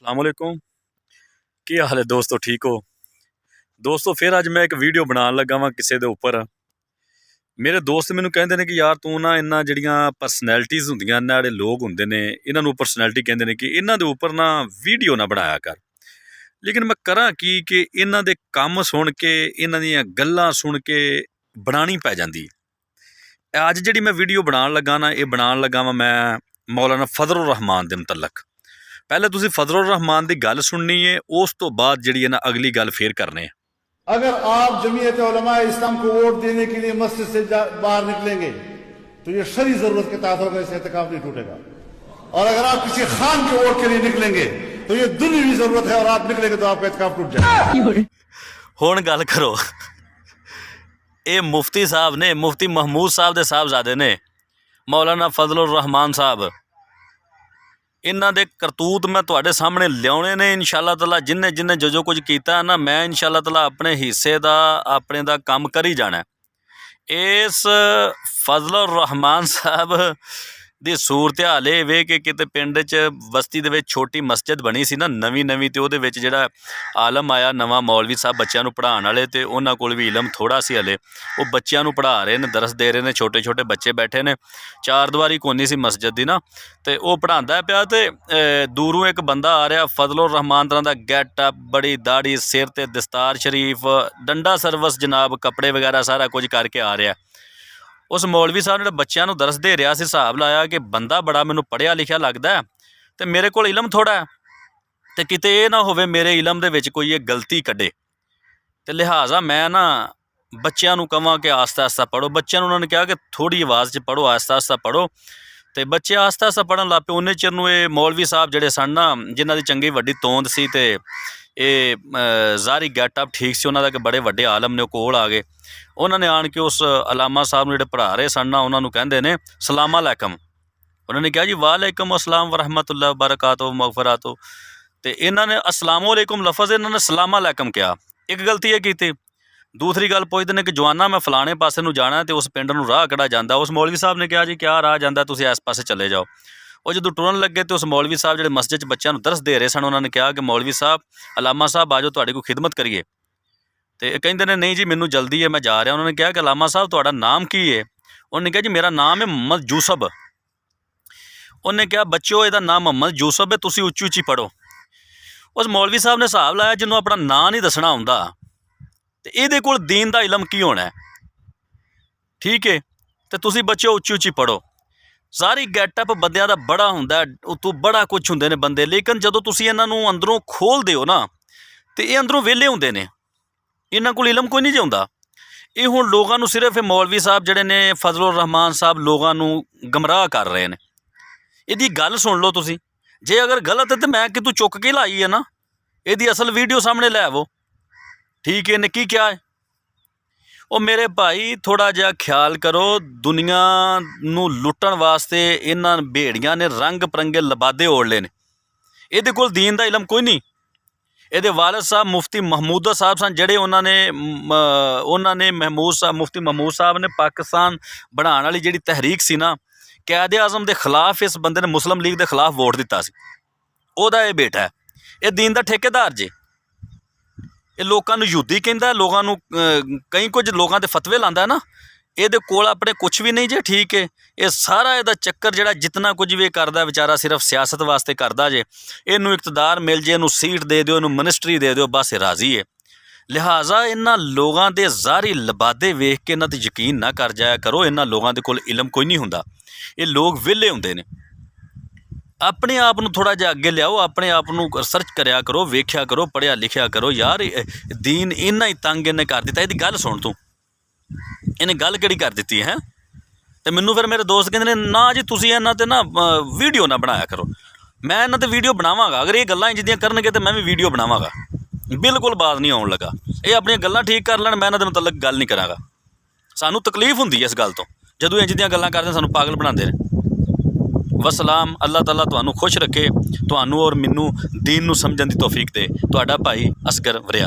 सलामुअलैकुम। की हाल है दोस्तों, ठीक हो दोस्तों? फिर अज मैं एक वीडियो बनाने लगा वा किसी के उपर। मेरे दोस्त मैनू कहते हैं कि यार तू ना इन्ना जड़ियाँ परसनैलिटीज़ होंदियां इन्ना जिहड़े लोग होंदे ने इन्हां नूं परसनैलिटी कहते हैं कि इन्हां दे उपर ना वीडियो ना बनाया कर। लेकिन मैं करा कि इन्हां दे कम सुन के इन्हां दीयां गल्लां सुन के बनानी पै जांदी। अज जिहड़ी मैं वीडियो बनाने लगा ना, ये बनाने लगा वा मैं मौलाना फजलुर रहमान दे मुतलक। पहले तुसीं फजलुर रहमान की गल सुननी है, उस तो बाद जिहड़ी है ना अगली गल फिर करने। अगर आप जमीयत उलमा इस्लाम को वोट देने के लिए मस्जिद से बाहर निकलेंगे तो ये शरी जरूरत के तहत होगा, इससे एहतिकाफ नहीं टूटेगा। और अगर आप किसी खान के वोट के लिए निकलेंगे तो ये दुनियावी जरूरत है और आप निकलेंगे तो आपका एहतिकाफ टूट जाएगा। हुण गल करो, ये मुफ्ती साहब ने, मुफ्ती महमूद साहब दे साहबजादे ने, मौलाना फजलुर रहमान साहब। इन्हां दे करतूत मैं तुहाडे सामने लियाने ने इंशाअल्लाह ताला। जिन्हें जिन्हें जो कुछ किया ना, मैं इंशाअल्लाह ताला अपने हिस्से का अपने दा काम करी जाना। इस फजलुर रहमान साहब दी सूरत हाल ये वे कि किते पिंड च बस्ती दे विच छोटी मस्जिद बनी सी ना नवीं नवीं, तो उहदे विच जिहड़ा आलम आया नवां मौलवी साहब बच्चों पढ़ाने वाले, तो उन्हां कोल भी इलम थोड़ा सी हले। वो बच्चों पढ़ा रहे हैं, दरस दे रहे हैं, छोटे छोटे बच्चे बैठे ने, चार दीवारी कोनी सी मस्जिद की ना, तो वह पढ़ांदा पिया। तो दूरों एक बंदा आ रहा फजलुर रहमान तरह का गैटअप, बड़ी दाढ़ी, सिर ते दस्तार शरीफ, डंडा सर्वस जनाब, कपड़े वगैरह सारा कुछ करके आ रहा। उस मौलवी साहब ने बच्चों दरस दे रहा सी, हिसाब लाया कि बंदा बड़ा मैनू पढ़िया लिखिया लगता है तो मेरे को इलम थोड़ा है, तो किते ये ना होवे मेरे इलम दे विच कोई ये गलती कढ़े। तो लिहाजा मैं ना बच्चों कहां कि आस्ता आस्ता पढ़ो। बच्चों उन्होंने कहा कि थोड़ी आवाज़ च पढ़ो, आस्ता आस्ता पढ़ो। तो बच्चे आस्ता आस्ता पढ़न लग पे। उन्ने चिर नूं ये मौलवी साहब जिहड़े सन ना, जिन्हां दी चंगी वड्डी तोंद सी ते ये ज़ाहरी गैटअप ठीक से, उन्होंने बड़े वड्डे आलम ने कोल आ गए। उन्होंने आन के उस अलामा साहब ने पढ़ा रहे सन ना, उन्होंने कहते हैं सलाम अलैकुम। उन्होंने कहा जी वालेकुम अस्सलाम व रहमतुल्लाह व बरकातुहू मगफिरतुहू। तो इन्होंने अस्सलाम वालेकुम लफज इन्होंने सलाम अलैकुम कहा। एक गलती ये की। दूसरी गल पुछते हैं कि जवाना मैं फलाने पासे नूं जाना है तो उस पिंड नूं राह किहड़ा जांदा। उस मौलवी साहब ने कहा जी क्या राह जांदा, तुसीं इस पासे चले जाओ। और जो टुरन लगे तो उस मौलवी साहब जो मस्जिद च बच्चों दरस दे रहे सन, उन्होंने कहा कि मौलवी साहब अलामा साहब आ जाओ, तुहाडी कोई खिदमत करिए। तो कहते हैं नहीं जी मैनू जल्दी है, मैं जा रहा। उन्होंने कहा कि अलामा साहब तुहाडा नाम की है? उन्होंने कहा जी मेरा नाम है मोहम्मद यूसुफ। उन्हें कहा बच्चों इहदा नाम मोहम्मद यूसुफ है, तुसीं उच्ची उच्ची पढ़ो। उस मौलवी साहब ने हिसाब लाया जिन्होंने अपना नाम नहीं दसना आउंदा तो इहदे कोल दीन दा इलम की होना है, ठीक है। तो तुसीं बच्चों उच्ची उच्ची पढ़ो। सारी गैटअप बंदियां दा बड़ा हुंदा है, उतों बड़ा कुछ हुंदे ने बंदे, लेकिन जदों तुसीं इन्हां नूं अंदरों खोलदे हो ना तो ये अंदरों वेले हुंदे ने, इन्हां कोल इलम कोई नहीं जाउंदा। ये हुण लोगां नूं सिर्फ मौलवी साहब जिहड़े ने फजलुर रहमान साहब लोगां नूं गमराह कर रहे हैं। इहदी गल सुन लो तुसीं, जे अगर गलत है तो मैं कि तू चुक के लाई है ना, इहदी असल वीडियो सामने लै आवो, ठीक है। इन्हें की क्या है? ਉਹ मेरे भाई थोड़ा जिहा ख्याल करो, दुनिया नूं लुट्टण वास्ते इन्हां भेड़ियां ने रंग परंगे लबादे ओढ़ ले ने। इहदे कोल दीन दा इलम कोई नहीं। इहदे वालिद साहब मुफ्ती महमूद साहब सन जिहड़े उन्होंने महमूद साहब, मुफ्ती महमूद साहब ने पाकिस्तान बनाने वाली जिहड़ी तहरीक सी ना, कैद आज़म के खिलाफ इस बंदे ने मुस्लिम लीग के खिलाफ वोट दिता सी। ओहदा ये बेटा है, ये दीन का ठेकेदार जे। ये लोगों को यहूदी कहता है, लोगों कई कुछ लोगों के फतवे लाता है ना, ये कोल अपने कुछ भी नहीं जे, ठीक है। ये सारा इहदा चक्कर जिहड़ा जितना कुछ भी करदा बेचारा सिर्फ सियासत वास्ते करदा जे। इनू इकतदार मिल जे, इनू सीट दे दिओ, इनू मिनिस्ट्री दे दिओ, बस राजी है। लिहाजा इन्हां लोगों के ज़ाहरी लबादे वेख के इन्हां ते यकीन ना कर जाया करो। इन्हां लोगों के कोल इलम कोई नहीं हुंदा, ये लोग विहले हुंदे ने। अपने आप नूं थोड़ा जिहा अगे लियाओ, अपने आप नूं रिसर्च करया करो, वेख्या करो, पढ़िया लिखिया करो। यार दीन इन्ना ही तंग इन्हें कर दिता। इहदी गल सुन तू, इन्हें गल किहड़ी कर दी है। तो मैनू फिर मेरे दोस्त कहते हैं ना जी तुसीं इन्हां ते ना वीडियो ना बनाया करो। मैं इन्हां ते वीडियो बनावांगा, अगर ये गल्लां जिद्दियां करनगे तो मैं भी वीडियो बनावांगा। बिल्कुल बात नहीं आउण लगा, ये अपनी गल्लां ठीक कर लैण, मैं इन्हां दे मुतलक गल नहीं करांगा। सानू तकलीफ हुंदी है इस गल तो, जदों इंज दियां गल्लां करदे सानू पागल बनांदे ने। वसलाम, अल्लाह ताला तुहानू खुश रखे, तुहानू और मैनू दीन नू समझण दी तौफीक दे। तुहाडा भाई असगर वरिया।